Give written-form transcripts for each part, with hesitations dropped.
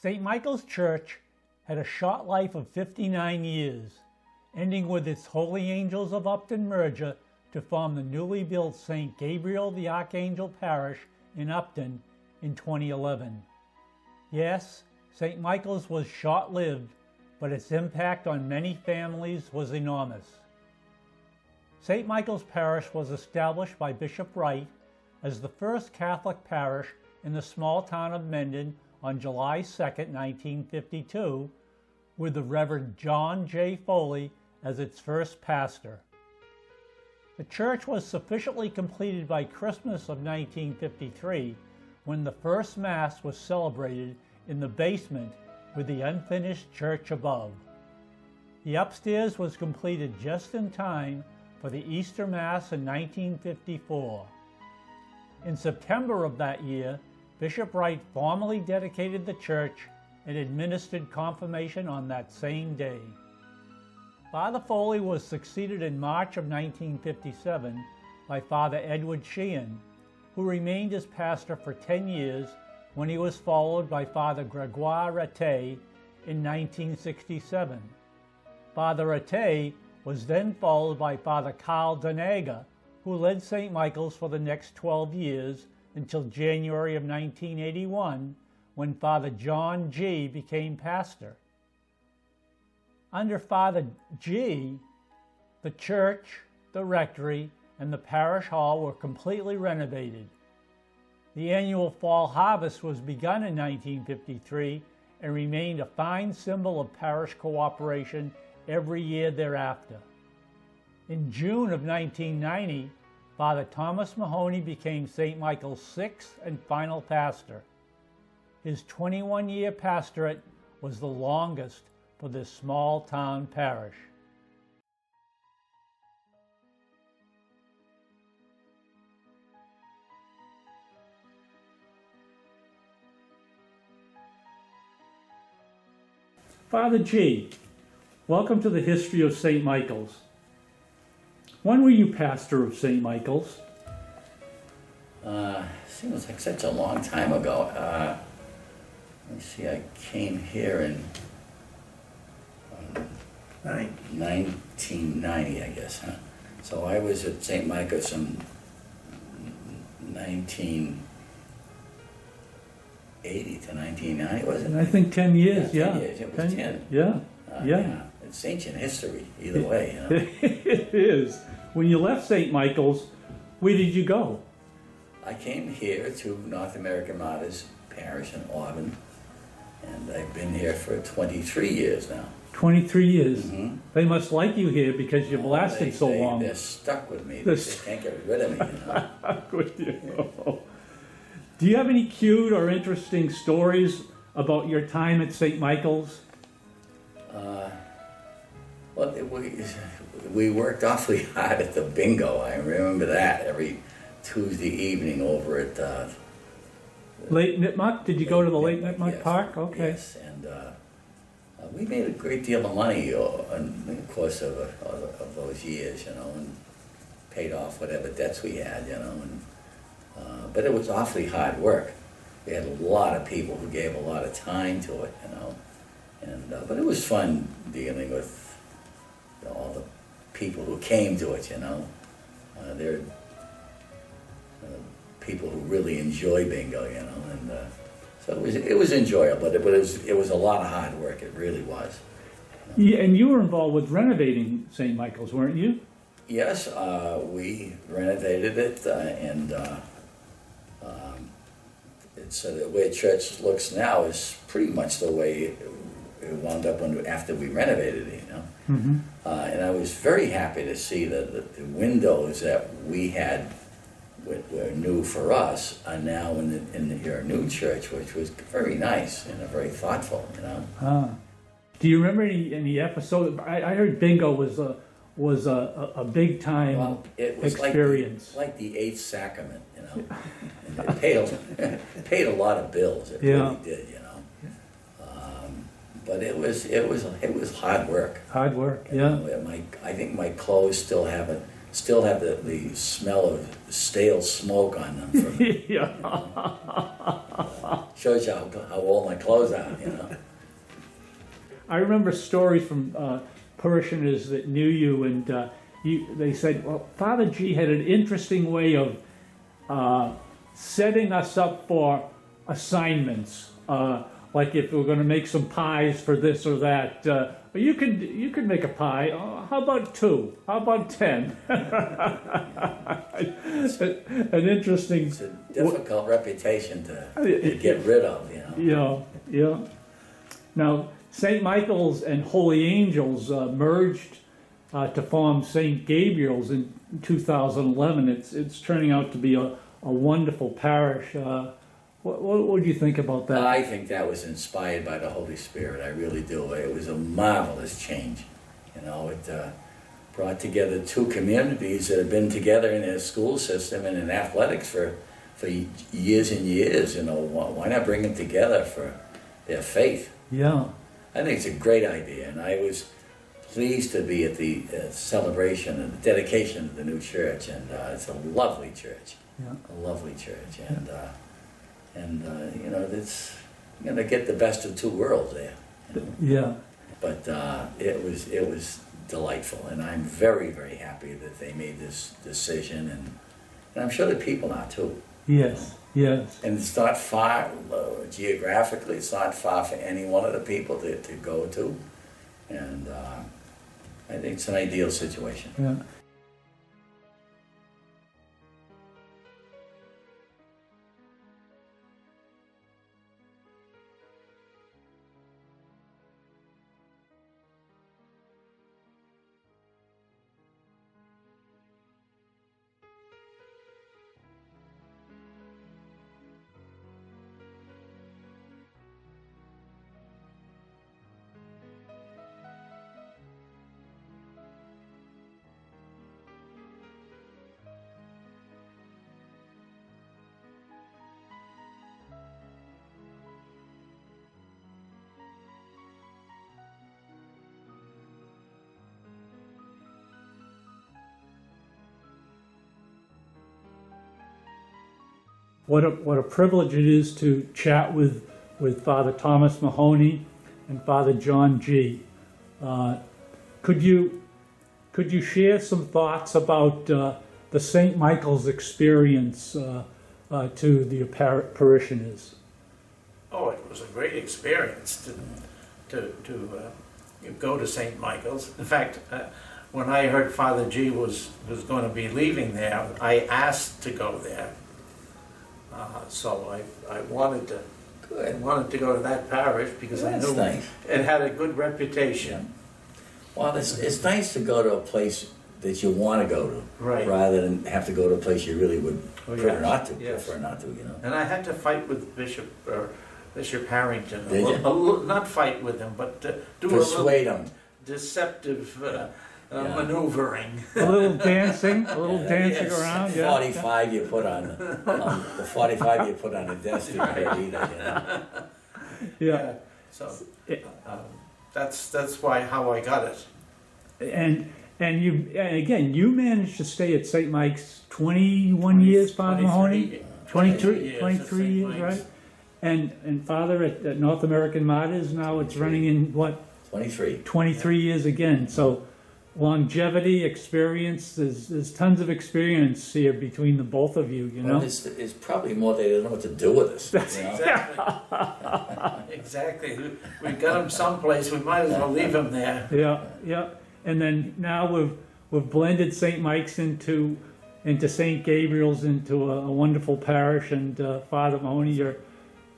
St. Michael's Church had a short life of 59 years, ending with its Holy Angels of Upton merger to form the newly built St. Gabriel the Archangel Parish in Upton in 2011. Yes, St. Michael's was short-lived, but its impact on many families was enormous. St. Michael's Parish was established by Bishop Wright as the first Catholic parish in the small town of Mendon on July 2, 1952, with the Reverend John J. Foley as its first pastor. The church was sufficiently completed by Christmas of 1953, when the first Mass was celebrated in the basement with the unfinished church above. The upstairs was completed just in time for the Easter Mass in 1954. In September of that year, Bishop Wright formally dedicated the church and administered confirmation on that same day. Father Foley was succeeded in March of 1957 by Father Edward Sheehan, who remained as pastor for 10 years when he was followed by Father Gregoire Rattay in 1967. Father Rattay was then followed by Father Carl Donaga, who led St. Michael's for the next 12 years until January of 1981, when Father John G. became pastor. Under Father G., the church, the rectory, and the parish hall were completely renovated. The annual fall harvest was begun in 1953 and remained a fine symbol of parish cooperation every year thereafter. In June of 1990, Father Thomas Mahoney became St. Michael's sixth and final pastor. His 21-year pastorate was the longest for this small town parish. Father G., welcome to the history of St. Michael's. When were you pastor of St. Michael's? Seems like such a long time ago. Let me see, I came here in 1990, I guess, huh? So I was at St. Michael's in 1980 to 1990, was it? I think 10 years, yeah. 10 years, it was 10. Yeah, yeah. It's ancient history, either way, you know. It is. When you left St. Michael's, where did you go? I came here to North American Martyrs Parish in Auburn, and I've been here for 23 years now. 23 years? Mm-hmm. They must like you here because you've lasted so long. They're stuck with me. They can't get rid of me, you know. With you. Do you have any cute or interesting stories about your time at St. Michael's? Well, we worked awfully hard at the bingo. I remember that every Tuesday evening over at Lake Nipmuc? Did you go to the Lake Nipmuc yes, Park? Okay. Yes, and we made a great deal of money in the course of those years, you know, and paid off whatever debts we had, you know. And but it was awfully hard work. We had a lot of people who gave a lot of time to it, you know. And but it was fun dealing with all the people who came to it, you know. They're people who really enjoy bingo, you know, and so it was enjoyable, but it was a lot of hard work. It really was. You know? Yeah, and you were involved with renovating St. Michael's, weren't you? Yes, we renovated it, and it's the way church looks now is pretty much the way it wound up after we renovated it, you know. Mm-hmm. And I was very happy to see that the windows that we had were new for us are now in your new church, which was very nice and very thoughtful, you know. Do you remember any episode? I heard bingo was a big time experience. Like the eighth sacrament, you know. And it paid a lot of bills. It really did, you know. But it was hard work. Hard work, you know, I think my clothes still have the smell of stale smoke on them. From, yeah. shows you how old my clothes are, you know. I remember stories from parishioners that knew you, and they said, well, Father G had an interesting way of setting us up for assignments. Like if we're going to make some pies for this or that, you could make a pie. How about 2? How about 10? An interesting. It's a difficult reputation to get rid of, you know. Yeah. Now, St. Michael's and Holy Angels merged to form St. Gabriel's in 2011. It's turning out to be a wonderful parish. What would you think about that? I think that was inspired by the Holy Spirit. I really do. It was a marvelous change. You know, it brought together 2 communities that have been together in their school system and in athletics for years and years. You know, why not bring them together for their faith? Yeah. I think it's a great idea, and I was pleased to be at the celebration and the dedication of the new church, and it's a lovely church. Yeah. A lovely church, and you know, it's going to get the best of 2 worlds there. You know? Yeah. But it was delightful, and I'm very, very happy that they made this decision, and I'm sure the people are too. Yes. Yes. And it's not far geographically. It's not far for any one of the people to go to, and I think it's an ideal situation. Yeah. What a privilege it is to chat with Father Thomas Mahoney and Father John G. Could you share some thoughts about the St. Michael's experience to the parishioners? Oh, it was a great experience to go to St. Michael's. In fact, when I heard Father G was going to be leaving there, I asked to go there. So I wanted to. Good. I wanted to go to that parish because I knew nice. It had a good reputation. Well, it's nice to go to a place that you want to go to, Right. rather than have to go to a place you really would prefer not to. Yes. Prefer not to, you know. And I had to fight with Bishop Harrington. Did you? Not fight with him, but do Persuade a them. little deceptive maneuvering. A little dancing Yes. around. The Yeah. 45 you put on the 45 you put on the desk didn't hurt either, you know. Yeah. So that's how I got it. And you managed to stay at St. Mike's 21 years, Father Mahoney? 23 years, right? And Father at North American Martyrs, now it's running in what? 23. 23 years again. So longevity, experience, there's tons of experience here between the both of you, you know? Well, it's probably more they don't know what to do with us. You know? Exactly. Exactly. We got him someplace. We might as well leave him there. Yeah. And then now we've blended St. Mike's into St. Gabriel's, into a wonderful parish, and Father Mahoney,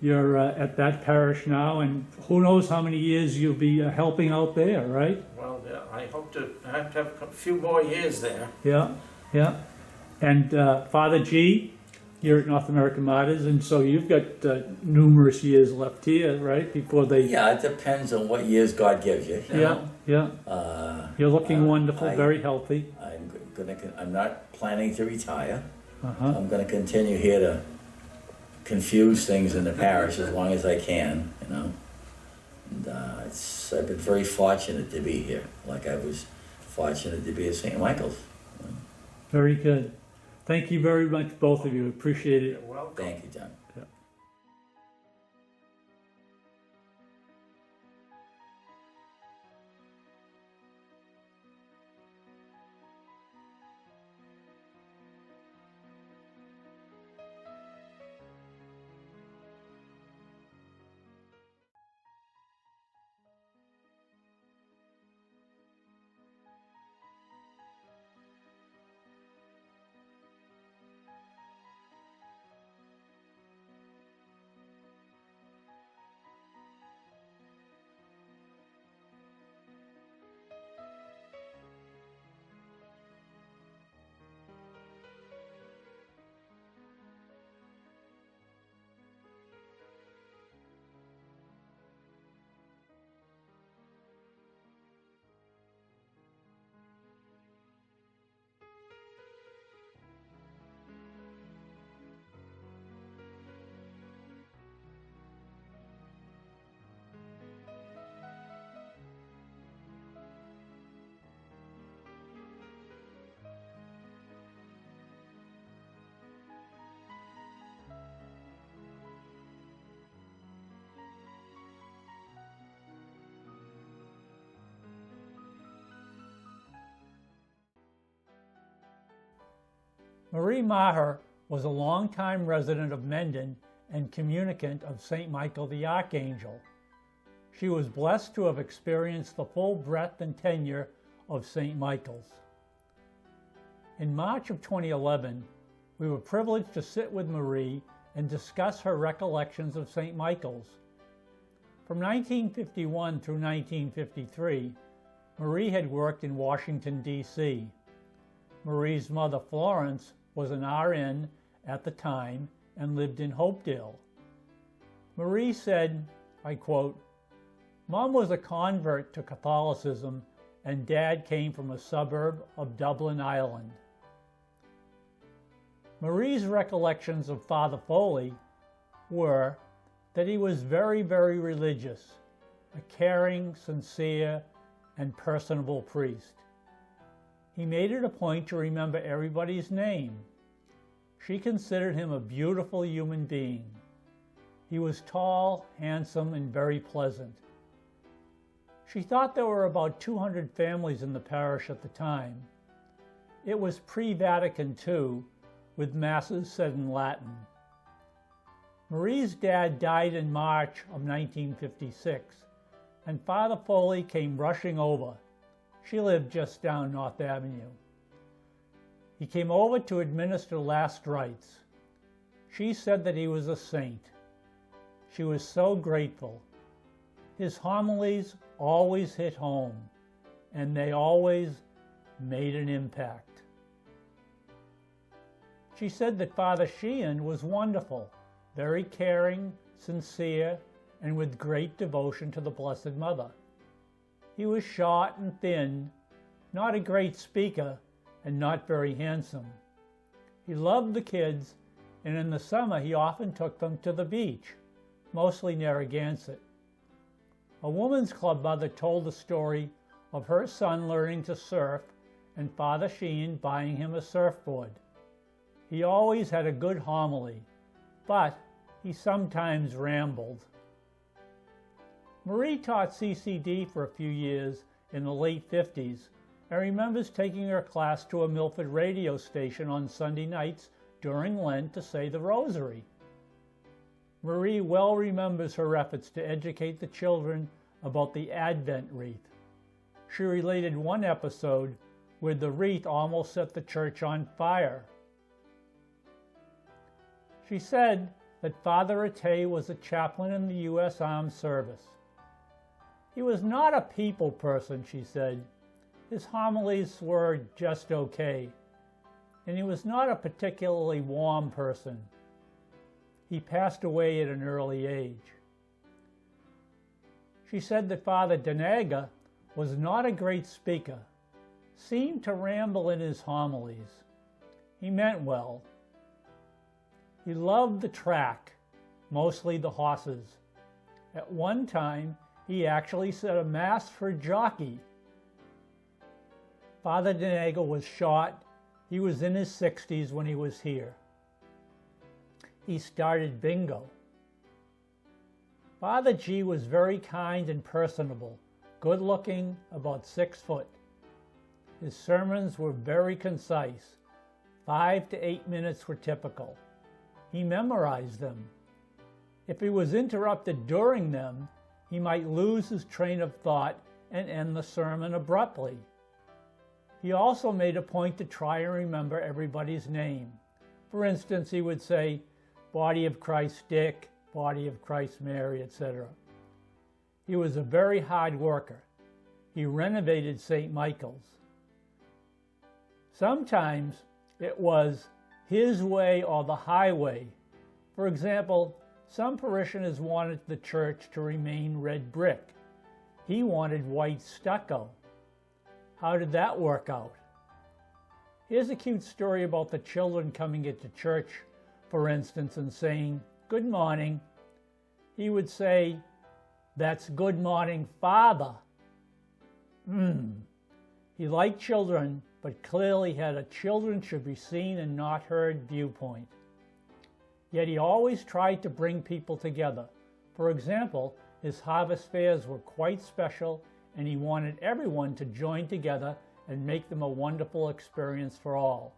you're at that parish now, and who knows how many years you'll be helping out there, right? Well, yeah, I hope to have a few more years there. Yeah. And Father G, you're at North American Martyrs, and so you've got numerous years left here, right? Before they... Yeah, it depends on what years God gives you. Yeah. You're looking wonderful, very healthy. I'm not planning to retire. Uh-huh. I'm going to continue here to confuse things in the parish as long as I can, you know. And I've been very fortunate to be here, like I was fortunate to be at St. Michael's. You know. Very good. Thank you very much, both of you. Appreciate it. You're welcome. Thank you, John. Marie Maher was a longtime resident of Mendon and communicant of St. Michael the Archangel. She was blessed to have experienced the full breadth and tenure of St. Michael's. In March of 2011, we were privileged to sit with Marie and discuss her recollections of St. Michael's. From 1951 through 1953, Marie had worked in Washington, D.C. Marie's mother, Florence, was an RN at the time and lived in Hopedale. Marie said, I quote, "Mom was a convert to Catholicism and Dad came from a suburb of Dublin, Ireland." Marie's recollections of Father Foley were that he was very, very religious, a caring, sincere, and personable priest. He made it a point to remember everybody's name. She considered him a beautiful human being. He was tall, handsome, and very pleasant. She thought there were about 200 families in the parish at the time. It was pre-Vatican II, with masses said in Latin. Marie's dad died in March of 1956, and Father Foley came rushing over. She lived just down North Avenue. He came over to administer last rites. She said that he was a saint. She was so grateful. His homilies always hit home, and they always made an impact. She said that Father Sheehan was wonderful, very caring, sincere, and with great devotion to the Blessed Mother. He was short and thin, not a great speaker, and not very handsome. He loved the kids, and in the summer he often took them to the beach, mostly Narragansett. A women's club mother told the story of her son learning to surf and Father Sheehan buying him a surfboard. He always had a good homily, but he sometimes rambled. Marie taught CCD for a few years in the late 50s and remembers taking her class to a Milford radio station on Sunday nights during Lent to say the Rosary. Marie well remembers her efforts to educate the children about the Advent wreath. She related one episode where the wreath almost set the church on fire. She said that Father Atay was a chaplain in the U.S. Armed Service. He was not a people person, she said. His homilies were just okay, and he was not a particularly warm person. He passed away at an early age. She said that Father Denaga was not a great speaker, seemed to ramble in his homilies. He meant well. He loved the track, mostly the horses. At one time, he actually said a mass for a jockey. Father Denaga was shot. He was in his 60s when he was here. He started bingo. Father G was very kind and personable, good-looking, about 6 foot. His sermons were very concise. 5 to 8 minutes were typical. He memorized them. If he was interrupted during them, he might lose his train of thought and end the sermon abruptly. He also made a point to try and remember everybody's name. For instance, he would say, Body of Christ Dick, Body of Christ Mary, etc. He was a very hard worker. He renovated St. Michael's. Sometimes it was his way or the highway. For example, some parishioners wanted the church to remain red brick. He wanted white stucco. How did that work out? Here's a cute story about the children coming into church, for instance, and saying, "Good morning." He would say, "That's good morning, Father." He liked children, but clearly had a children should be seen and not heard viewpoint. Yet he always tried to bring people together. For example, his harvest fairs were quite special, and he wanted everyone to join together and make them a wonderful experience for all.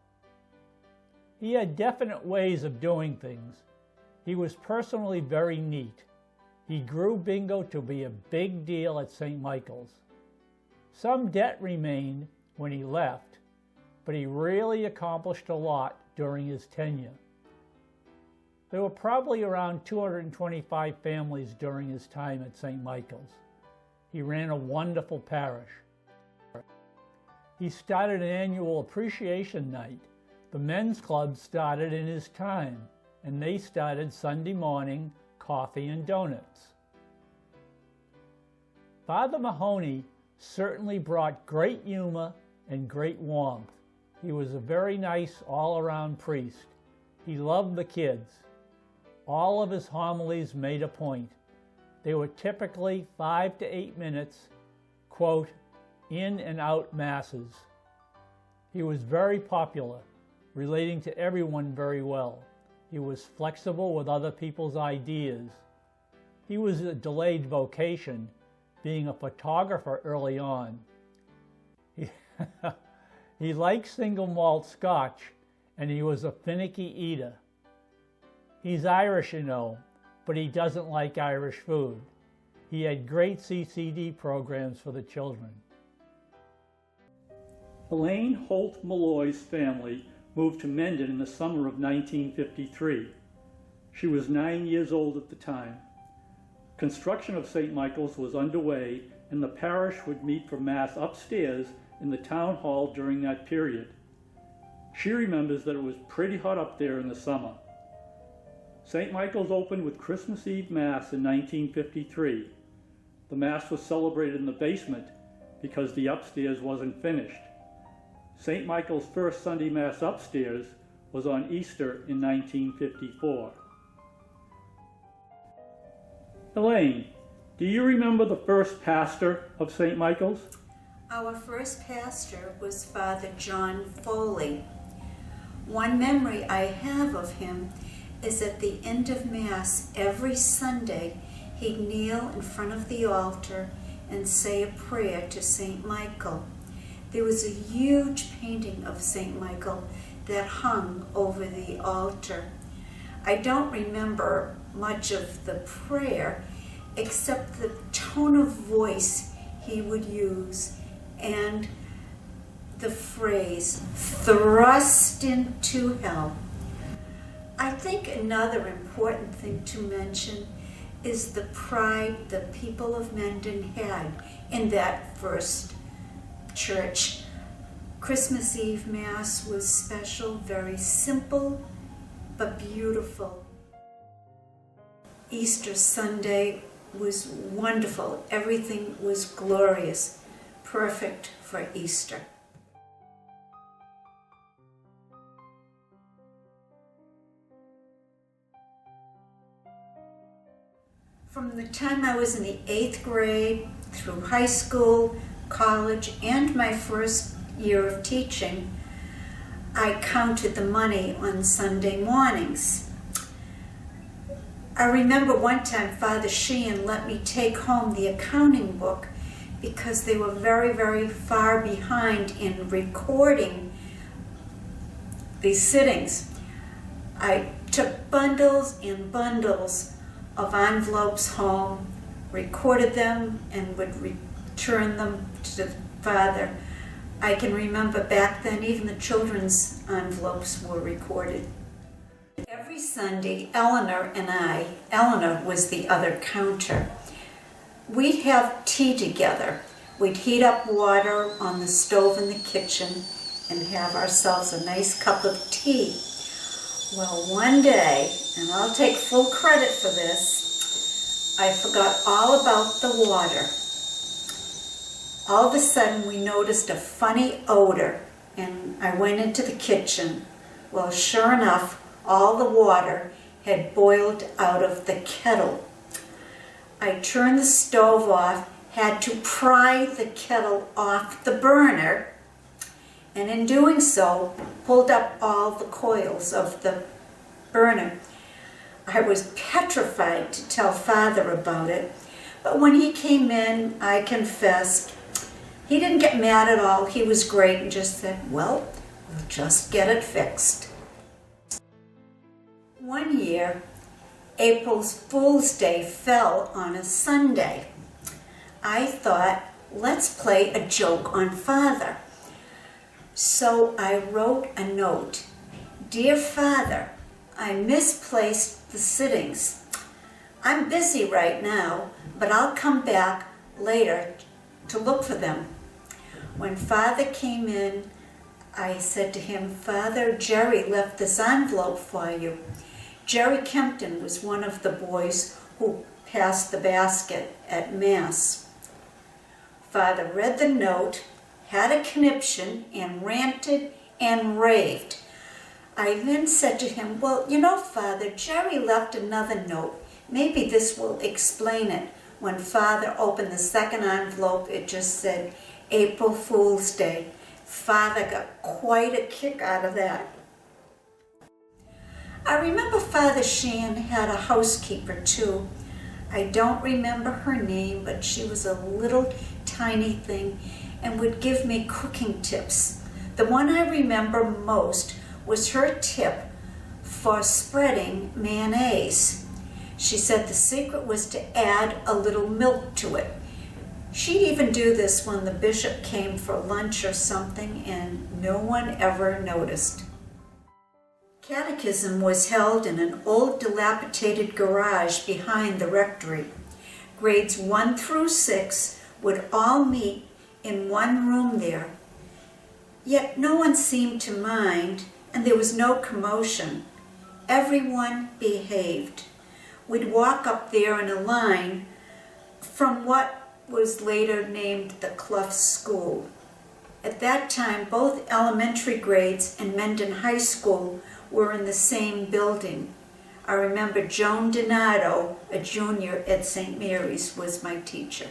He had definite ways of doing things. He was personally very neat. He grew bingo to be a big deal at St. Michael's. Some debt remained when he left, but he really accomplished a lot during his tenure. There were probably around 225 families during his time at St. Michael's. He ran a wonderful parish. He started an annual appreciation night. The men's club started in his time, and they started Sunday morning coffee and donuts. Father Mahoney certainly brought great humor and great warmth. He was a very nice all-around priest. He loved the kids. All of his homilies made a point. They were typically 5 to 8 minutes, quote, in and out masses. He was very popular, relating to everyone very well. He was flexible with other people's ideas. He was a delayed vocation, being a photographer early on. He liked single malt scotch, and he was a finicky eater. He's Irish, you know, but he doesn't like Irish food. He had great CCD programs for the children. Elaine Holt Malloy's family moved to Mendon in the summer of 1953. She was 9 years old at the time. Construction of St. Michael's was underway, and the parish would meet for Mass upstairs in the town hall during that period. She remembers that it was pretty hot up there in the summer. St. Michael's opened with Christmas Eve Mass in 1953. The Mass was celebrated in the basement because the upstairs wasn't finished. St. Michael's first Sunday Mass upstairs was on Easter in 1954. Elaine, do you remember the first pastor of St. Michael's? Our first pastor was Father John Foley. One memory I have of him is at the end of Mass every Sunday he'd kneel in front of the altar and say a prayer to St. Michael. There was a huge painting of St. Michael that hung over the altar. I don't remember much of the prayer except the tone of voice he would use and the phrase, thrust into hell. I think another important thing to mention is the pride the people of Mendon had in that first church. Christmas Eve Mass was special, very simple, but beautiful. Easter Sunday was wonderful. Everything was glorious, perfect for Easter. From the time I was in the 8th grade, through high school, college, and my first year of teaching, I counted the money on Sunday mornings. I remember one time Father Sheehan let me take home the accounting book because they were very, very far behind in recording these sittings. I took bundles and bundles of envelopes home, recorded them, and would return them to the Father. I can remember back then even the children's envelopes were recorded. Every Sunday, Eleanor and I, Eleanor was the other counter, we'd have tea together. We'd heat up water on the stove in the kitchen and have ourselves a nice cup of tea. Well, one day, and I'll take full credit for this, I forgot all about the water. All of a sudden, we noticed a funny odor, and I went into the kitchen. Well, sure enough, all the water had boiled out of the kettle. I turned the stove off, had to pry the kettle off the burner, and in doing so, pulled up all the coils of the burner. I was petrified to tell Father about it, but when he came in, I confessed. He didn't get mad at all. He was great and just said, well, we'll just get it fixed. One year, April's Fool's Day fell on a Sunday. I thought, let's play a joke on Father. So I wrote a note. Dear Father, I misplaced the sittings. I'm busy right now, but I'll come back later to look for them. When Father came in, I said to him, Father, Jerry left this envelope for you. Jerry Kempton was one of the boys who passed the basket at Mass. Father read the note, had a conniption, and ranted and raved. I then said to him, well, you know, Father, Jerry left another note. Maybe this will explain it. When Father opened the second envelope, it just said, April Fool's Day. Father got quite a kick out of that. I remember Father Shan had a housekeeper too. I don't remember her name, but she was a little tiny thing and would give me cooking tips. The one I remember most was her tip for spreading mayonnaise. She said the secret was to add a little milk to it. She'd even do this when the bishop came for lunch or something, and no one ever noticed. Catechism was held in an old dilapidated garage behind the rectory. Grades 1 through 6 would all meet in one room there. Yet no one seemed to mind, and there was no commotion. Everyone behaved. We'd walk up there in a line from what was later named the Clough School. At that time, both elementary grades and Mendon High School were in the same building. I remember Joan Donato, a junior at St. Mary's, was my teacher.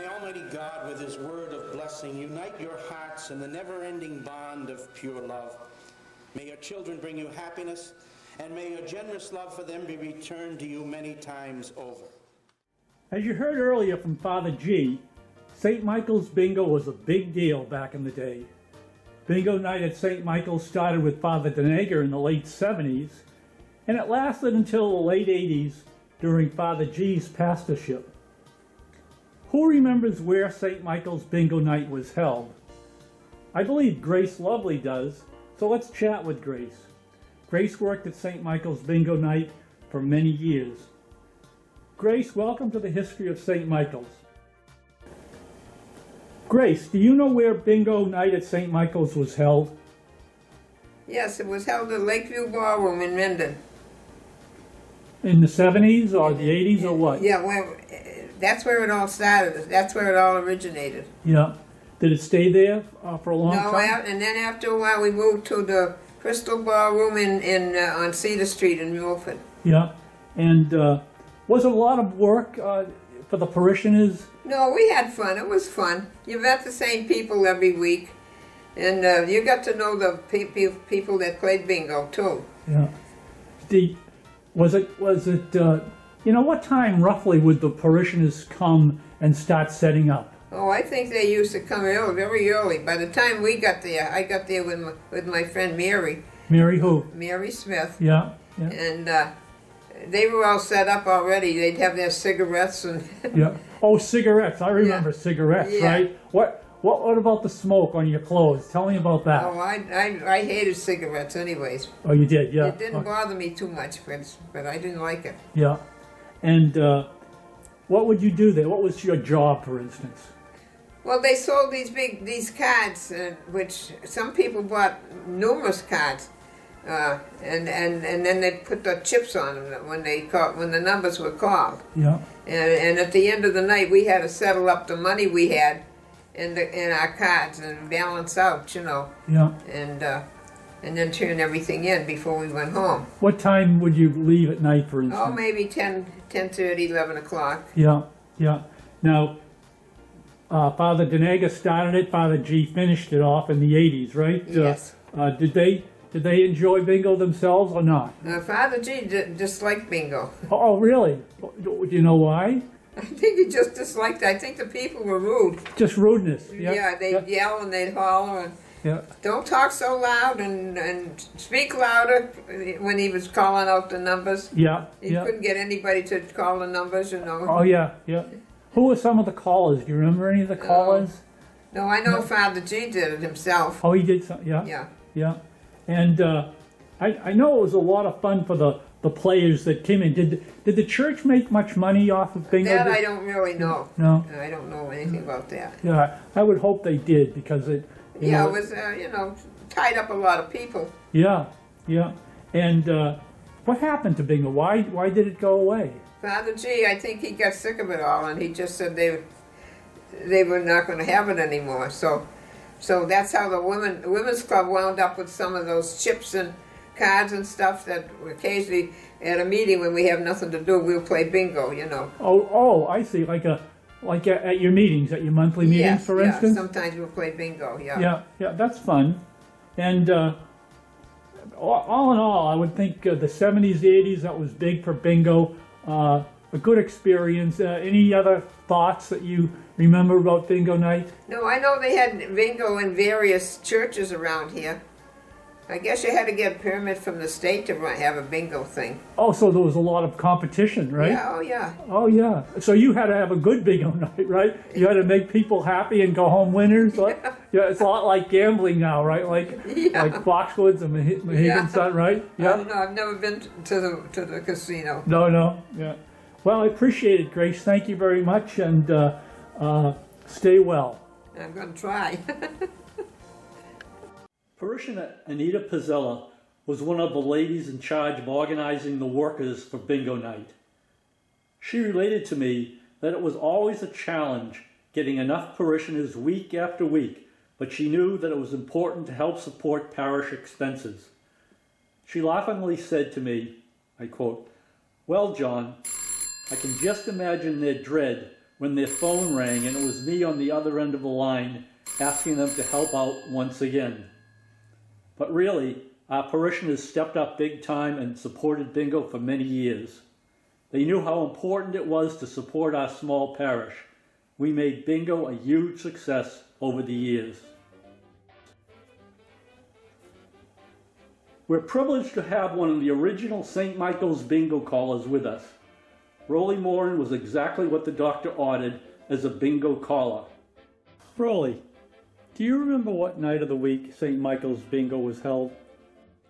May Almighty God, with his word of blessing, unite your hearts in the never-ending bond of pure love. May your children bring you happiness, and may your generous love for them be returned to you many times over. As you heard earlier from Father G, St. Michael's Bingo was a big deal back in the day. Bingo night at St. Michael's started with Father Denager in the late 70s, and it lasted until the late 80s during Father G's pastorship. Who remembers where St. Michael's Bingo night was held? I believe Grace Lovely does, so let's chat with Grace. Grace worked at St. Michael's Bingo night for many years. Grace, welcome to the History of St. Michael's. Grace, do you know where Bingo night at St. Michael's was held? Yes, it was held at Lakeview Ballroom in Mendon. In the 70s or the 80s or what? Yeah, well, that's where it all started. That's where it all originated. Yeah. Did it stay there for a long No, time? and then after a while we moved to the Crystal Ballroom on Cedar Street in Milford. Yeah. And was it a lot of work for the parishioners? No, we had fun. It was fun. You met the same people every week, and you got to know the people that played bingo too. Yeah. Was it? What time roughly would the parishioners come and start setting up? Oh, I think they used to come early, very early. By the time we got there, I got there with my friend Mary. Mary who? Mary Smith. Yeah. Yeah. And they were all set up already. They'd have their cigarettes and. Yeah. Oh, cigarettes. I remember cigarettes, Yeah. right? What about the smoke on your clothes? Tell me about that. Oh, I hated cigarettes anyways. Oh, you did, yeah. It didn't bother me too much, but I didn't like it. Yeah. And what would you do there? What was your job, for instance? Well, they sold these cards, which some people bought numerous cards, and then they put the chips on them when the numbers were called. Yeah. And at the end of the night, we had to settle up the money we had in our cards and balance out, Yeah. and then turn everything in before we went home. What time would you leave at night, for instance? Oh, maybe 10:30, 11 o'clock. Yeah, yeah. Now, Father Denaga started it, Father G finished it off in the 80s, right? Yes. Did they enjoy bingo themselves or not? Father G disliked bingo. Oh, really? Do you know why? I think he just disliked it. I think the people were rude. Just rudeness. Yeah, Yeah, they'd yell and they'd holler and yeah. don't talk so loud and speak louder when he was calling out the numbers. Yeah, He yeah. couldn't get anybody to call the numbers, Oh, yeah, yeah. Who were some of the callers? Do you remember any of the callers? No, I know Father G did it himself. Oh, he did some, yeah. Yeah. Yeah. And I know it was a lot of fun for the players that came in. Did the church make much money off of bingo? That I don't really know. No. I don't know anything about that. Yeah, I would hope they did because it. you Yeah, know, it was, tied up a lot of people. Yeah, yeah. And what happened to bingo? Why did it go away? Father G, I think he got sick of it all, and he just said they were not going to have it anymore. So that's how the women's club wound up with some of those chips and cards and stuff that occasionally at a meeting when we have nothing to do, we'll play bingo. Oh, I see. Like at your meetings, at your monthly meetings, Yes, for instance. sometimes we'll play bingo. Yeah. Yeah, that's fun. And all in all, I would think the 70s, the 80s, that was big for bingo. A good experience. Any other thoughts that you remember about bingo night? No, I know they had bingo in various churches around here. I guess you had to get a permit from the state to have a bingo thing. Oh, so there was a lot of competition, right? Yeah, oh yeah. Oh, yeah. So you had to have a good bingo night, right? You had to make people happy and go home winners. Yeah, it's a lot like gambling now, right? Like Foxwoods and Mohegan Sun, right? I don't know. I've never been to the casino. No. Yeah. Well, I appreciate it, Grace. Thank you very much, and stay well. I'm going to try. Parishioner Anita Pizzella was one of the ladies in charge of organizing the workers for bingo night. She related to me that it was always a challenge getting enough parishioners week after week, but she knew that it was important to help support parish expenses. She laughingly said to me, I quote, "Well, John, I can just imagine their dread when their phone rang and it was me on the other end of the line asking them to help out once again. But really, our parishioners stepped up big time and supported bingo for many years. They knew how important it was to support our small parish. We made bingo a huge success over the years. We're privileged to have one of the original St. Michael's bingo callers with us. Rolly Morin was exactly what the doctor ordered as a bingo caller. Rolly, do you remember what night of the week St. Michael's bingo was held?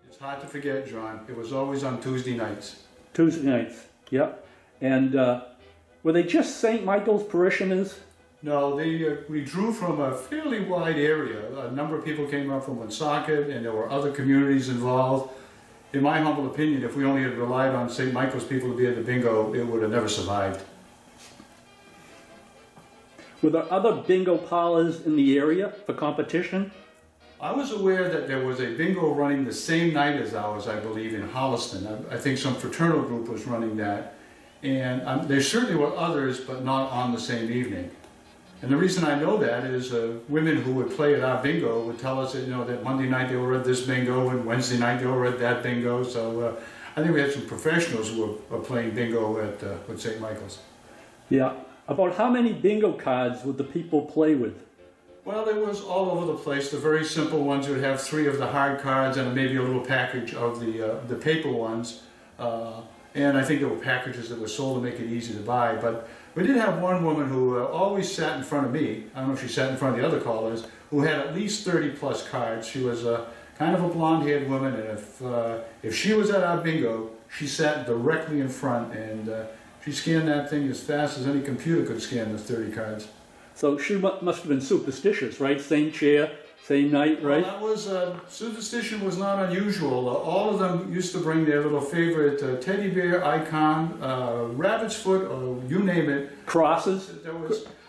It's hard to forget, John. It was always on Tuesday nights. Tuesday nights, yep. And were they just St. Michael's parishioners? No, we drew from a fairly wide area. A number of people came up from Woonsocket, and there were other communities involved. In my humble opinion, if we only had relied on St. Michael's people to be at the bingo, it would have never survived. Were there other bingo parlors in the area for competition? I was aware that there was a bingo running the same night as ours, I believe, in Holliston. I think some fraternal group was running that. And there certainly were others, but not on the same evening. And the reason I know that is women who would play at our bingo would tell us that, that Monday night they were at this bingo and Wednesday night they were at that bingo. So I think we had some professionals who were playing bingo at St. Michael's. Yeah. About how many bingo cards would the people play with? Well, it was all over the place. The very simple ones would have 3 of the hard cards and maybe a little package of the paper ones. And I think there were packages that were sold to make it easy to buy. But we did have one woman who always sat in front of me. I don't know if she sat in front of the other callers, who had at least 30 plus cards. She was kind of a blonde-haired woman, and if she was at our bingo, she sat directly in front, and she scanned that thing as fast as any computer could scan the 30 cards. So she must have been superstitious, right? Same chair, same night, right? Well, that was, superstition was not unusual. All of them used to bring their little favorite teddy bear icon, rabbit's foot, or you name it. Crosses?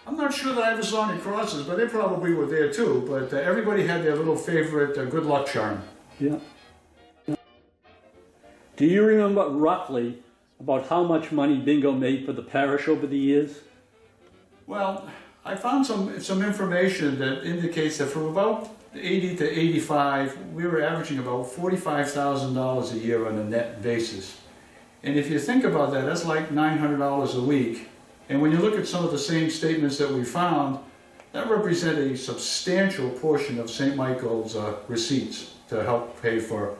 I'm not sure that I ever saw any crosses, but they probably were there too. But everybody had their little favorite good luck charm. Yeah. Do you remember roughly about how much money bingo made for the parish over the years? Well, I found some information that indicates that from about 80 to 85, we were averaging about $45,000 a year on a net basis. And if you think about that, that's like $900 a week. And when you look at some of the same statements that we found, that represent a substantial portion of St. Michael's receipts to help pay for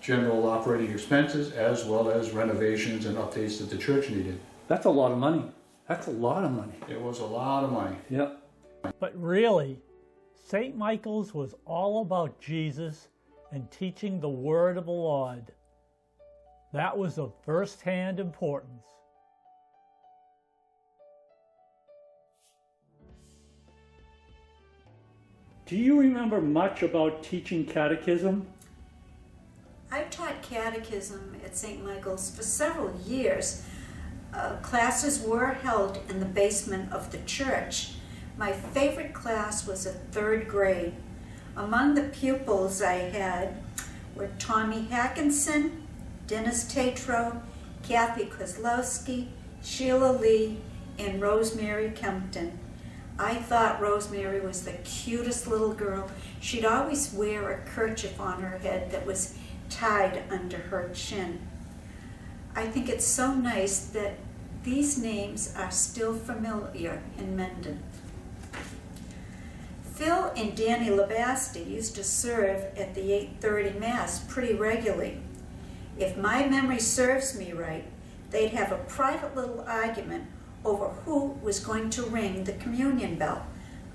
general operating expenses as well as renovations and updates that the church needed. That's a lot of money. That's a lot of money. It was a lot of money. Yeah. But really, St. Michael's was all about Jesus and teaching the word of the Lord. That was of first-hand importance. Do you remember much about teaching catechism? I've taught catechism at St. Michael's for several years. Classes were held in the basement of the church. My favorite class was a 3rd grade. Among the pupils I had were Tommy Hackinson, Dennis Tatro, Kathy Kozlowski, Sheila Lee, and Rosemary Kempton. I thought Rosemary was the cutest little girl. She'd always wear a kerchief on her head that was tied under her chin. I think it's so nice that these names are still familiar in Mendon. Phil and Danny Labasti used to serve at the 8:30 Mass pretty regularly. If my memory serves me right, they'd have a private little argument over who was going to ring the communion bell.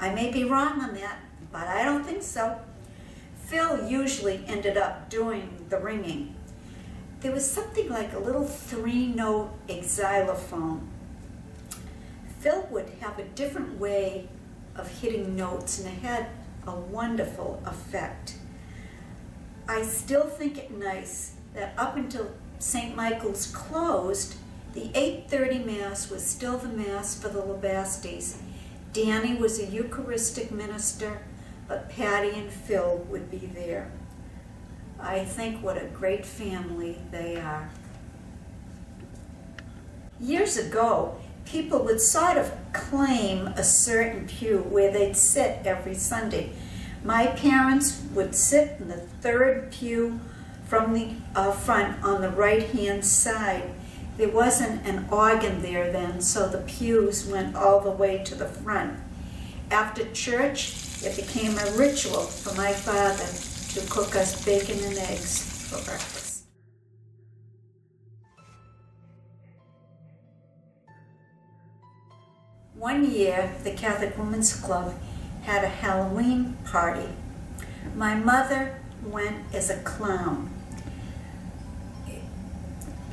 I may be wrong on that, but I don't think so. Phil usually ended up doing the ringing. There was something like a little 3-note xylophone. Phil would have a different way of hitting notes, and it had a wonderful effect. I still think it nice that up until St. Michael's closed, the 8:30 Mass was still the Mass for the Labastis. Danny was a Eucharistic minister, but Patty and Phil would be there. I think what a great family they are. Years ago, people would sort of claim a certain pew where they'd sit every Sunday. My parents would sit in the third pew from the front on the right-hand side. There wasn't an organ there then, so the pews went all the way to the front. After church, it became a ritual for my father to cook us bacon and eggs for breakfast. One year, the Catholic Women's Club had a Halloween party. My mother went as a clown.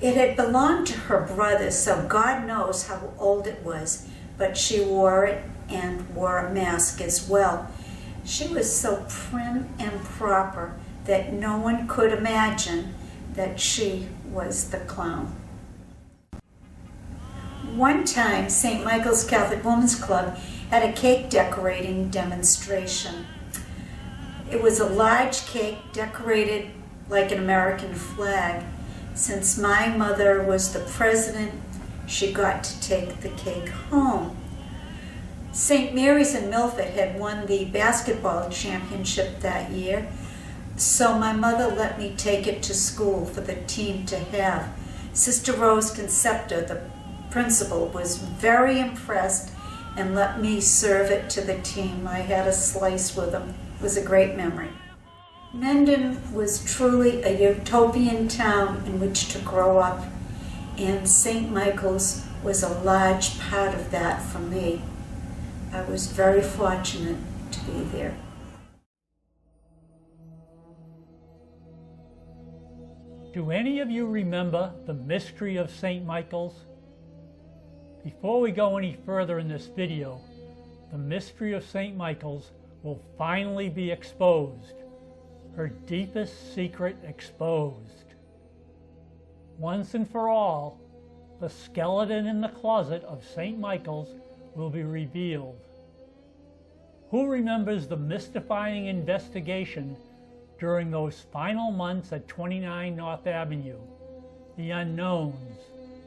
It had belonged to her brother, so God knows how old it was, but she wore it and wore a mask as well. She was so prim and proper that no one could imagine that she was the clown. One time, St. Michael's Catholic Women's Club had a cake decorating demonstration. It was a large cake decorated like an American flag. Since my mother was the president, she got to take the cake home. St. Mary's in Milford had won the basketball championship that year, so my mother let me take it to school for the team to have. Sister Rose Concepta, the principal, was very impressed and let me serve it to the team. I had a slice with them. It was a great memory. Mendon was truly a utopian town in which to grow up, and St. Michael's was a large part of that for me. I was very fortunate to be there. Do any of you remember the mystery of St. Michael's? Before we go any further in this video, the mystery of St. Michael's will finally be exposed. Her deepest secret exposed. Once and for all, the skeleton in the closet of St. Michael's will be revealed. Who remembers the mystifying investigation during those final months at 29 North Avenue? The unknowns,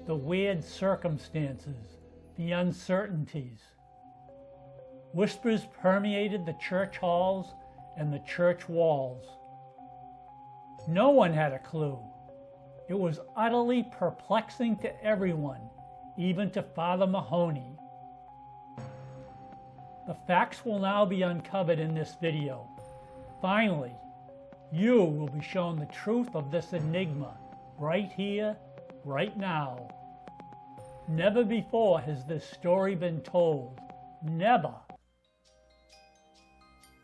the weird circumstances, the uncertainties. Whispers permeated the church halls and the church walls. No one had a clue. It was utterly perplexing to everyone, even to Father Mahoney. The facts will now be uncovered in this video. Finally, you will be shown the truth of this enigma, right here, right now. Never before has this story been told. Never.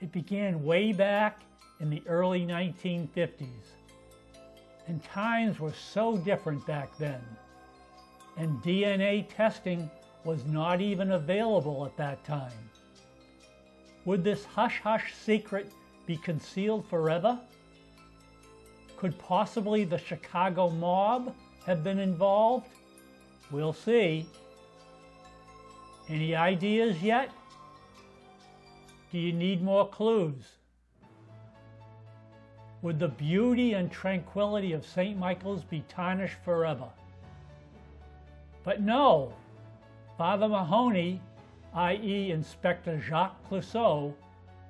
It began way back in the early 1950s. And times were so different back then. And DNA testing was not even available at that time. Would this hush-hush secret be concealed forever? Could possibly the Chicago mob have been involved? We'll see. Any ideas yet? Do you need more clues? Would the beauty and tranquility of St. Michael's be tarnished forever? But no, Father Mahoney, i.e. Inspector Jacques Clouseau,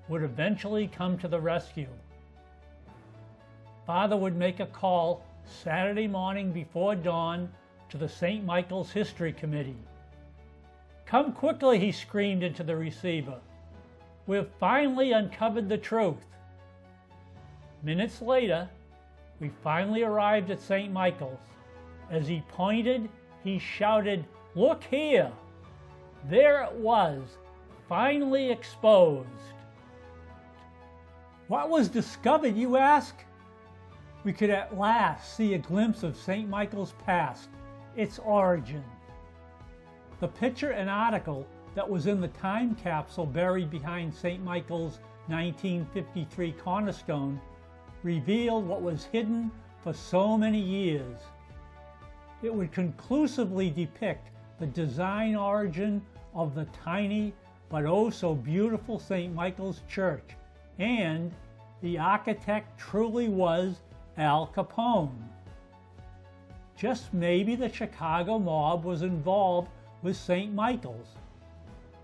would eventually come to the rescue. Father would make a call Saturday morning before dawn to the St. Michael's History Committee. "Come quickly," he screamed into the receiver. "We've finally uncovered the truth." Minutes later, we finally arrived at St. Michael's. As he pointed, he shouted, "Look here!" There it was, finally exposed. What was discovered, you ask? We could at last see a glimpse of St. Michael's past, its origin. The picture and article that was in the time capsule buried behind St. Michael's 1953 cornerstone revealed what was hidden for so many years. It would conclusively depict the design origin of the tiny but oh so beautiful St. Michael's Church, and the architect truly was Al Capone. Just maybe the Chicago mob was involved was St. Michael's.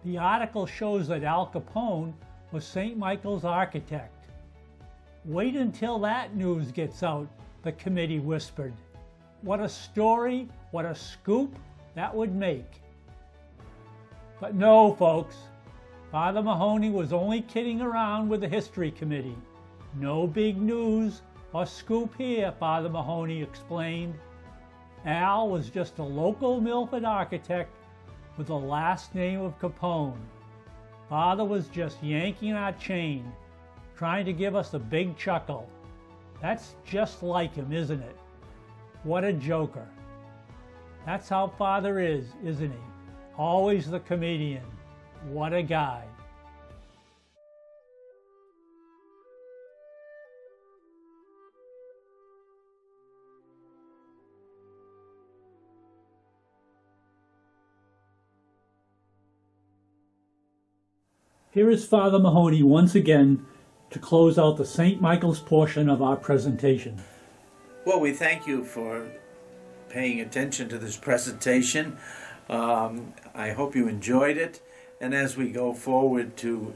The article shows that Al Capone was St. Michael's architect. Wait until that news gets out, the committee whispered. What a story, what a scoop that would make. But no, folks, Father Mahoney was only kidding around with the history committee. No big news or scoop here, Father Mahoney explained. Al was just a local Milford architect with the last name of Capone. Father was just yanking our chain, trying to give us a big chuckle. That's just like him, isn't it? What a joker. That's how Father is, isn't he? Always the comedian. What a guy. Here is Father Mahoney once again to close out the St. Michael's portion of our presentation. Well, we thank you for paying attention to this presentation. I hope you enjoyed it. And as we go forward to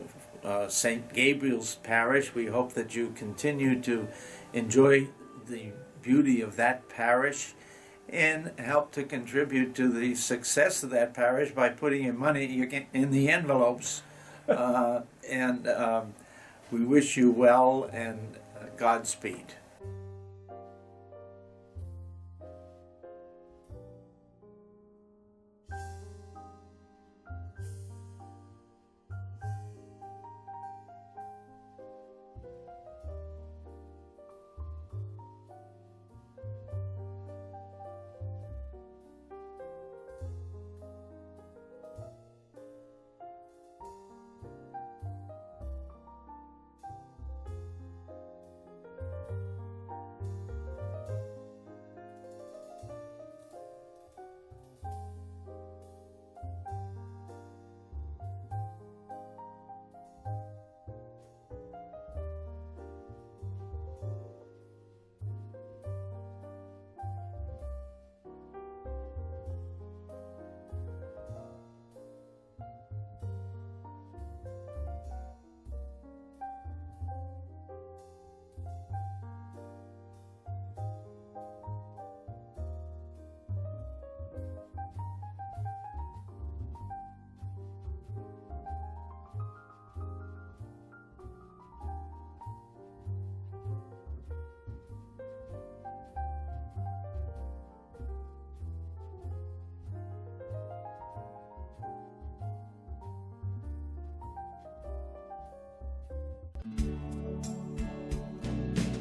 St. Gabriel's Parish, we hope that you continue to enjoy the beauty of that parish and help to contribute to the success of that parish by putting your money in the envelopes. We wish you well and Godspeed.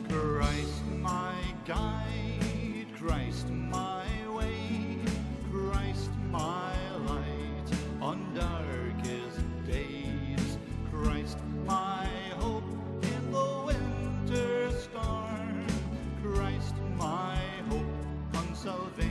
Christ my guide, Christ my way, Christ my light on darkest days, Christ my hope in the winter storm, Christ my hope on salvation.